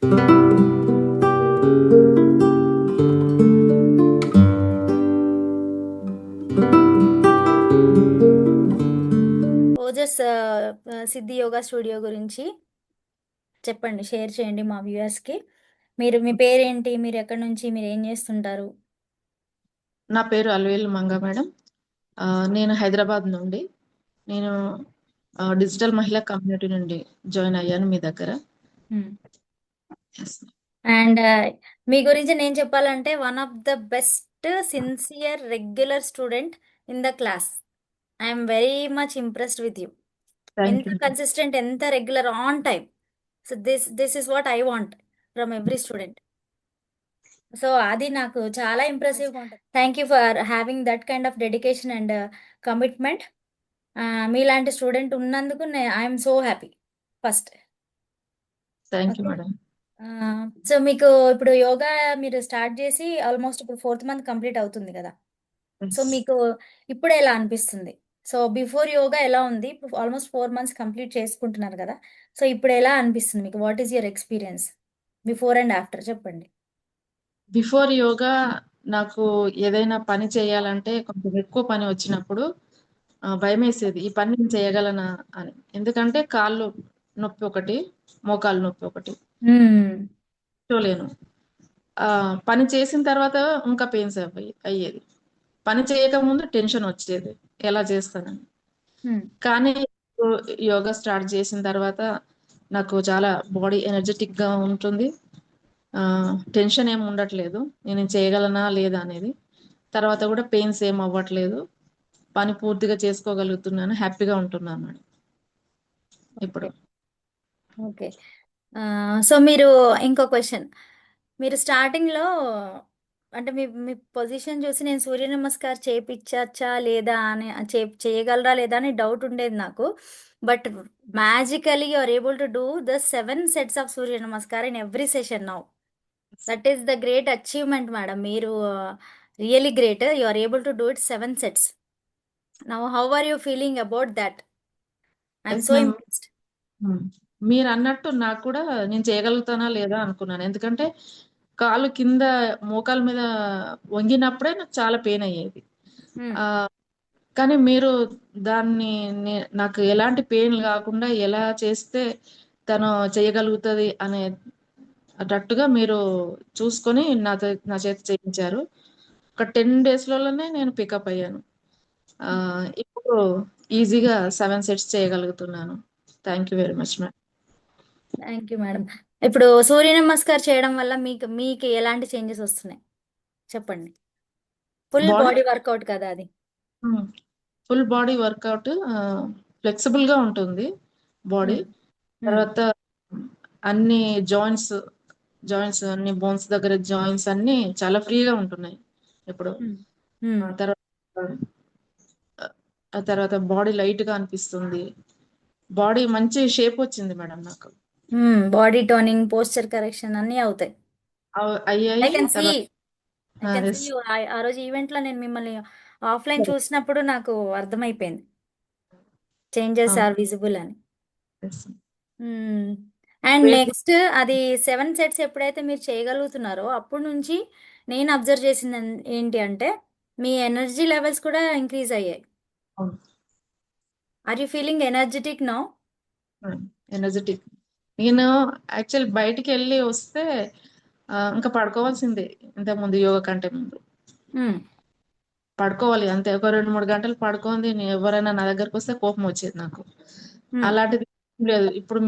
ఓజస్ సిద్ధి yoga studio గురించి చెప్పండి, share చేయండి మా వ్యూయర్స్కి. మీ పేరేంటి, మీరు ఎక్కడి నుంచి, మీరు ఏం చేస్తుంటారు? నా పేరు అల్వేలు మంగ మేడం. నేను హైదరాబాద్ నుండి నేను డిజిటల్ మహిళా కమ్యూనిటీ నుండి జాయిన్ అయ్యాను మీ దగ్గర. Yes. అండ్ మీ గురించి నేను చెప్పాలంటే one of the best sincere regular student in the class. I'm very much impressed with you. Thank ఎంత you. కన్సిస్టెంట్, ఎంత regular, on time. So this is what I want from every student. So అది నాకు చాలా ఇంప్రెసివ్గా ఉంటుంది. Thank you for having that kind of dedication and commitment. మీలాంటి student ఉన్నందుకు I'm so happy first. Thank you okay. Madam. So మీకు ఇప్పుడు యోగా మీరు start చేసి ఆల్మోస్ట్ ఇప్పుడు 4th మంత్ కంప్లీట్ అవుతుంది కదా. So Yes. మీకు ఇప్పుడు ఎలా అనిపిస్తుంది? సో బిఫోర్ యోగా ఎలా ఉంది? ఇప్పుడు ఆల్మోస్ట్ 4 మంత్స్ కంప్లీట్ చేసుకుంటున్నారు కదా. సో ఇప్పుడు ఎలా అనిపిస్తుంది మీకు? What is your experience before and after చెప్పండి. బిఫోర్ యోగా నాకు ఏదైనా పని చేయాలంటే కొంచెం ఎక్కువ పని వచ్చినప్పుడు భయం వేసేది, ఈ పని నేను చేయగలనా అని. ఎందుకంటే కాళ్ళు నొప్పి ఒకటి, మోకాలు నొప్పి ఒకటి, చూడలేను. పని చేసిన తర్వాత ఇంకా పెయిన్స్ అయ్యేది. పని చేయకముందు టెన్షన్ వచ్చేది, ఎలా చేస్తానని. కానీ యోగా స్టార్ట్ చేసిన తర్వాత నాకు చాలా బాడీ ఎనర్జెటిక్ గా ఉంటుంది. టెన్షన్ ఏమి ఉండట్లేదు, నేను చేయగలనా లేదా అనేది. తర్వాత కూడా పెయిన్స్ ఏం అవ్వట్లేదు, పని పూర్తిగా చేసుకోగలుగుతున్నాను, హ్యాపీగా ఉంటున్నాను మేడం ఇప్పుడు. ఓకే. సో మీరు ఇంకో క్వశ్చన్, మీరు స్టార్టింగ్లో అంటే మీ మీ పొజిషన్ చూసి నేను సూర్య నమస్కార్ చేయించచ్చా లేదా అని చేయగలరా లేదా అని డౌట్ ఉండేది నాకు. But magically you are able to do the 7 sets of Surya Namaskar in every session now. That is the great achievement madam. మీరు really great. You are able to do it 7 sets. Now how are you feeling about that? I'm yes so ma'am. Impressed. మీరు అన్నట్టు నాకు కూడా నేను చేయగలుగుతానా లేదా అనుకున్నాను. ఎందుకంటే కాలు కింద మోకాల మీద వంగినప్పుడే నాకు చాలా పెయిన్ అయ్యేది. ఆ, కానీ మీరు దాన్ని నాకు ఎలాంటి పెయిన్ కాకుండా ఎలా చేస్తే తను చేయగలుగుతుంది అనే అన్నట్టుగా మీరు చూసుకొని నా చేత చేయించారు. ఒక 10 డేస్లోనే నేను పికప్ అయ్యాను. ఇప్పుడు ఈజీగా 7 సెట్స్ చేయగలుగుతున్నాను. Thank you very much madam. Thank you madam. ఇప్పుడు సూర్య నమస్కార్ చేయడం వల్ల మీకు మీకు ఎలాంటి చేంజెస్ వస్తున్నాయి చెప్పండి. ఫుల్ బాడీ బాడీ వర్కౌట్ కదా అది. ఫుల్ బాడీ వర్కౌట్, ఫ్లెక్సిబుల్ గా ఉంటుంది బాడీ. తర్వాత అన్ని జాయింట్స్ జాయింట్స్ అన్ని బోన్స్ దగ్గర జాయింట్స్ అన్ని చాలా ఫ్రీగా ఉంటున్నాయి ఇప్పుడు. ఆ తర్వాత ఆ తర్వాత బాడీ లైట్ గా అనిపిస్తుంది. బాడీ మంచి షేప్ వచ్చింది మేడం నాకు. బాడీ టోనింగ్, పోస్చర్ కరెక్షన్ అన్నీ అవుతాయి. ఐ అయ్యాయి. కెన్ సీ తర్వాత ఐ కెన్ సీ యూ. ఆ రోజు ఈవెంట్లో నేను మిమ్మల్ని ఆఫ్లైన్ చూసినప్పుడు నాకు అర్థమైపోయింది చేంజెస్ ఆర్ విజిబుల్ అని. అండ్ నెక్స్ట్ అది 7 సెట్స్ ఎప్పుడైతే మీరు చేయగలుగుతున్నారో అప్పటి నుంచి నేను అబ్జర్వ్ చేసింది ఏంటి అంటే మీ ఎనర్జీ లెవెల్స్ కూడా ఇంక్రీజ్ అయ్యాయి. Are you feeling energetic now? Energetic. నేను యాక్చువల్ బయటికి వెళ్ళి వస్తే ఇంకా పడుకోవాల్సిందే. ఇంతకుముందు యోగా కంటే ముందు పడుకోవాలి అంతే. ఒక 2-3 గంటలు పడుకోండి, ఎవరైనా నా దగ్గరకు వస్తే కోపం వచ్చేది నాకు. అలాంటిది లేదు ఇప్పుడు.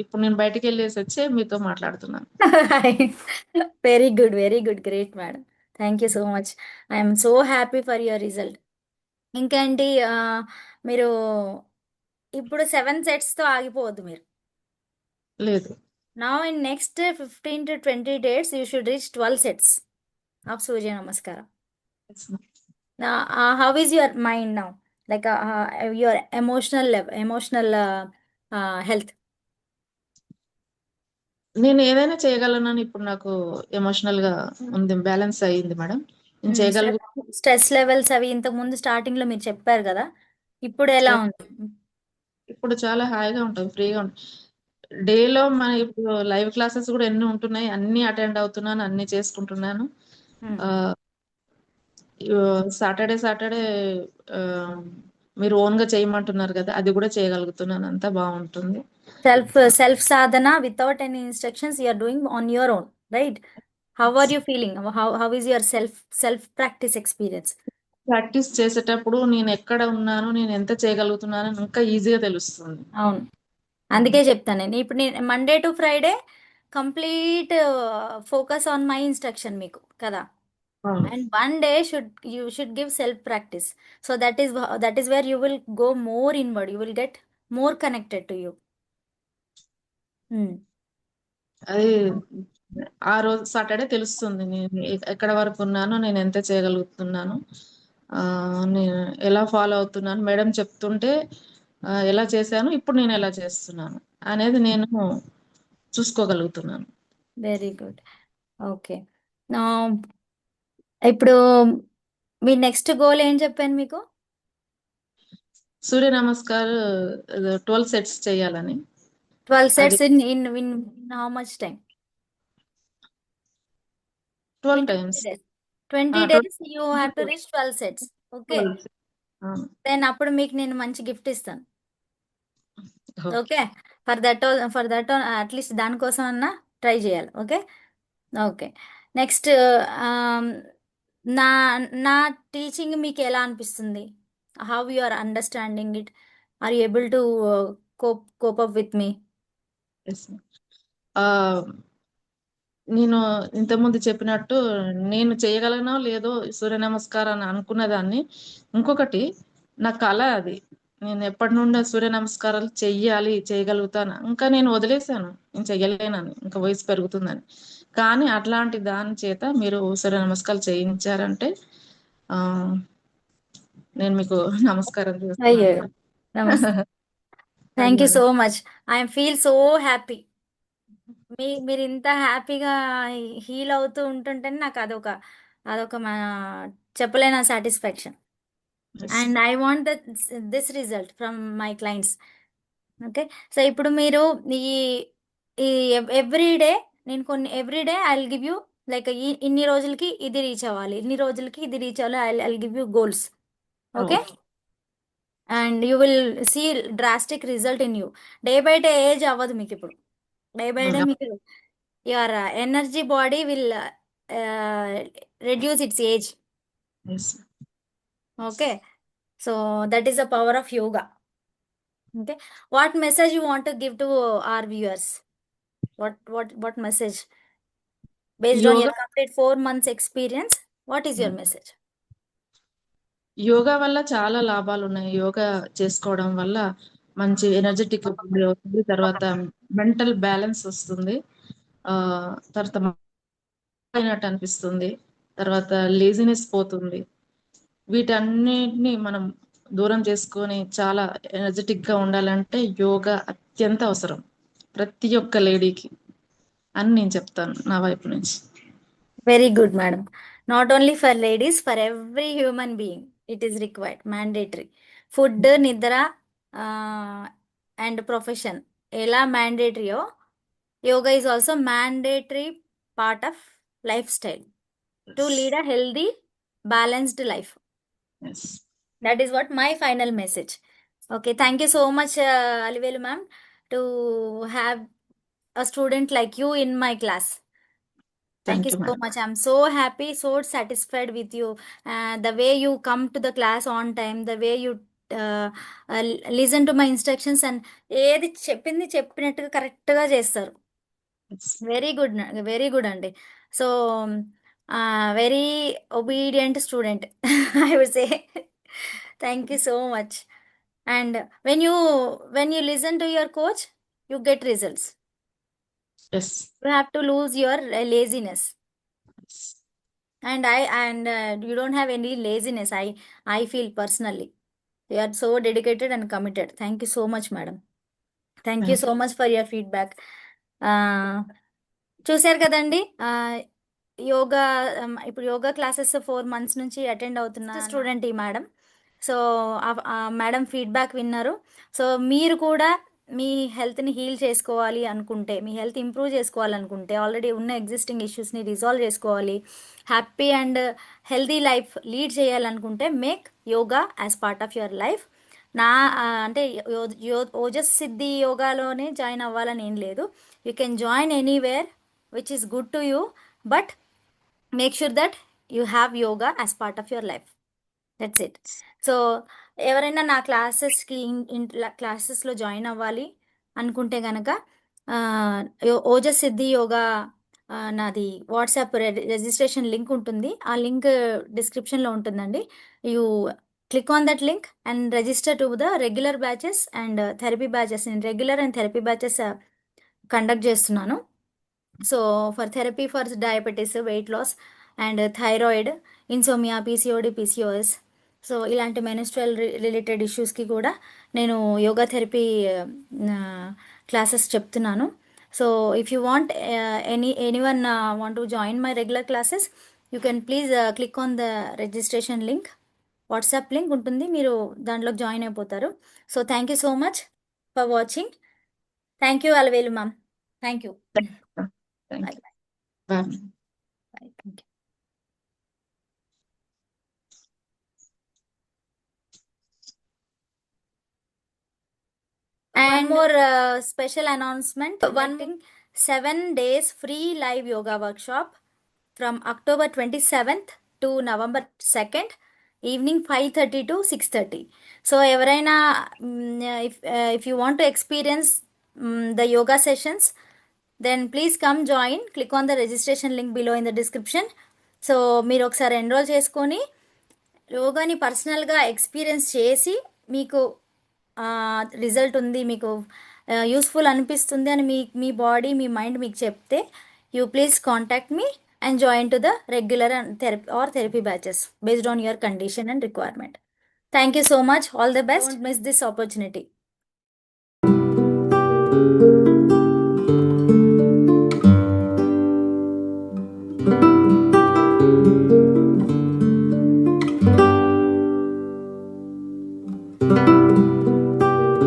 ఇప్పుడు నేను బయటికి వెళ్ళేసి వచ్చే మీతో మాట్లాడుతున్నాను. Very good, very good, great madam. Thank you so much. I'm so happy for your result. ఇంకేంటి, మీరు ఇప్పుడు 7 సెట్స్తో ఆగిపోవద్దు మీరు. లేదు. Now in next 15 to 20 days you should reach 12 sets of Surya నమస్కారం. How is your mind now, like your emotional health? నేను ఏదైనా చేయగలనని ఇప్పుడు నాకు ఎమోషనల్ గా ఉంది, బ్యాలెన్స్ అయ్యింది మేడం. నేను చేయగలుగు. స్ట్రెస్ లెవెల్స్ అవి ఇంతకు ముందు స్టార్టింగ్ లో మీరు చెప్పారు కదా, ఇప్పుడు ఎలా ఉంది? ఇప్పుడు చాలా హాయిగా ఉంటుంది, ఫ్రీగా ఉంటుంది. డేలో మన ఇప్పుడు లైవ్ క్లాసెస్ కూడా ఎన్ని ఉంటున్నాయి, అన్ని అటెండ్ అవుతున్నాను, అన్ని చేసుకుంటున్నాను. ఉమ్. సాటర్డే సాటర్డే మీరు ఓన్ గా చేయమంటున్నారు కదా, అది కూడా చేయగలుగుతున్నాను. అంతా బాగుంటుంది. Self sadhana without any instructions you are doing on your own, right? How are you feeling? How is your self practice experience? Practice చేసేటప్పుడు నేను ఎక్కడ ఉన్నాను, నేను ఎంత చేయగలుగుతున్నాను అని ఇంకా ఈజీగా తెలుస్తుంది. అవును, అందుకే చెప్తాను నేను. ఇప్పుడు నేను Monday to Friday complete focus on my instruction మీకు కదా. అవును. And one day you should give self practice. So that is where you will go more inward, you will get more connected to you. అది ఆ రోజు Saturday తెలుస్తుంది నేను ఎక్కడ వరకు ఉన్నానో, నేను ఎంత చేయగలుగుతున్నాను, ఆ, నేను ఎలా ఫాలో అవుతున్నాను, మేడం చెప్తుంటే ఎలా చేశాను, ఇప్పుడు నేను ఎలా చేస్తున్నాను అనేది నేను చూసుకోగలుగుతున్నాను. Very good. ఓకే. ఇప్పుడు మీ నెక్స్ట్ గోల్ ఏం చెప్పాను మీకు? సూర్య నమస్కార్ 12 సెట్స్ చేయాలని. 12 అది sets in how much time? 12 In 20 times. days. 20 days you have to reach 12 sets. Okay. 12. Then అప్పుడు మీకు నేను మంచి గిఫ్ట్ ఇస్తాను. Okay. Okay. For that at least దానికోసం అన్నా ట్రై చేయాలి. ఓకే. ఓకే. నెక్స్ట్ నా నా టీచింగ్ మీకు ఎలా అనిపిస్తుంది? How you are understanding it? Are you able to cope up with me? Yes. నేను ఇంతకుముందు చెప్పినట్టు నేను చేయగలనో లేదో సూర్య నమస్కారం అని అనుకున్నదాన్ని. ఇంకొకటి నా కళ అది. నేను ఎప్పటి నుండో సూర్య నమస్కారాలు చెయ్యాలి, చేయగలుగుతాను. ఇంకా నేను వదిలేశాను, నేను చెయ్యలేనని, ఇంకా వయసు పెరుగుతుందని. కానీ అట్లాంటి దాని చేత మీరు సూర్య నమస్కారాలు చేయించారంటే ఆ నేను మీకు నమస్కారం అయ్యో, చేస్తున్నాను మేడం. నమస్తే. థ్యాంక్ యూ సో ధన్యవాదాలు. Much. I'm feel so happy. మీరు ఇంత హ్యాపీగా హీల్ అవుతూ ఉంటుంటేనే నాకు అదొక చెప్పలేని satisfaction. Yes. And I want this result from my clients. Okay. So ఇప్పుడు మీరు ఈ ఈ ఎవ్రీ డే నేను every day I will give you like ఇన్ని రోజులకి ఇది రీచ్ అవ్వాలి, ఇన్ని రోజులకి ఇది రీచ్ అవ్వాలి. I will give you goals. Okay. Okay. And you will see drastic result in you. Day by day age అవ్వదు మీకు ఇప్పుడు. డే బై డే మీకు your energy body will reduce its age. Yes. Okay. So that is the power of yoga. Okay. What message you want to give to our viewers? What message based on your yoga complete 4 months experience? What is your message? Yoga వల్ల చాలా లాభాలు ఉన్నాయి. యోగా చేసుకోవడం వల్ల మంచి energetic అవుతుంది. తర్వాత mental balance వస్తుంది. తర్వాత అయినట్టు అనిపిస్తుంది. తర్వాత లేజినెస్ పోతుంది. వీటన్నిటిని మనం దూరం చేసుకొని చాలా ఎనర్జెటిక్ గా ఉండాలంటే యోగా అత్యంత అవసరం ప్రతి ఒక్క లేడీకి అని నేను చెప్తాను నా వైపు నుంచి. Very good, madam. Not only for ladies, for every human being it is required, mandatory. Food, nidra, and profession ఎలా mandatory-యో, yoga is also mandatory part of lifestyle to lead a healthy, balanced life. Yes. That is what my final message. Okay, thank you so much, Alivelu ma'am, to have a student like you in my class. Thank thank you you so madam. much. I'm so happy, so satisfied with you. The way you come to the class on time, the way you listen to my instructions, and ఏది చెప్పింది చెప్పినట్టుగా కరెక్ట్గా చేస్తారు. Yes. Very good, very good అండి. So very obedient student I would say. Thank you so much. And when you listen to your coach, you get results. Yes. You have to lose your laziness. And you don't have any laziness. I feel personally you are so dedicated and committed. Thank you so much, madam. Thank you thank so much for your feedback. చూశారు కదండి, yoga ఇప్పుడు yoga classes 4 months నుంచి attend అవుతున్న student ఈ madam. So madam feedback విన్నారు. So మీరు కూడా మీ హెల్త్ని హీల్ చేసుకోవాలి అనుకుంటే, మీ హెల్త్ ఇంప్రూవ్ చేసుకోవాలనుకుంటే, ఆల్రెడీ ఉన్న ఎగ్జిస్టింగ్ ఇష్యూస్ని రిజాల్వ్ చేసుకోవాలి, happy and healthy life lead చేయాలనుకుంటే make yoga as part of your life. అంటే ఓజస్ సిద్ధి యోగాలోనే జాయిన్ అవ్వాలని ఏం లేదు. You can join anywhere which is good to you, but make sure that you have yoga as part of your life. That's it. So ఎవరైనా నా క్లాసెస్కి క్లాసెస్లో join అవ్వాలి అనుకుంటే కనుక ఓజస్ సిద్ధి యోగా నాది వాట్సాప్ రిజిస్ట్రేషన్ లింక్ ఉంటుంది. ఆ లింక్ డిస్క్రిప్షన్లో ఉంటుందండి. You click on that link and register to the regular batches and therapy batches. నేను regular and therapy batches conduct చేస్తున్నాను. So for therapy for diabetes, weight loss and thyroid, insomnia, PCOD, PCOS, so ఇలాంటి menstrual related ఇష్యూస్కి కూడా నేను yoga therapy classes చెప్తున్నాను. So if you want anyone want to join my regular classes, you can please click on the registration link. WhatsApp link ఉంటుంది, మీరు దాంట్లో join అయిపోతారు. So thank you so much for watching. Thank you Alavelu ma'am. Thank you. Thank Bye. You. Bye. Bye. Thank you. And one more special announcement. One 7 days free live yoga workshop from October 27th to November 2nd, evening 5:30 to 6:30. So ఎవరైనా if you want to experience the yoga sessions, then please come join. Click on the registration link below in the description. So మీరు ఒకసారి enrol చేసుకొని యోగాని పర్సనల్గా experience చేసి మీకు result ఉంది, మీకు యూస్ఫుల్ అనిపిస్తుంది అని మీ బాడీ, మీ మైండ్ మీకు చెప్తే, you please contact me and join to the regular and therapy batches based on your condition and requirement. Thank you so much. All the best. Don't miss this opportunity.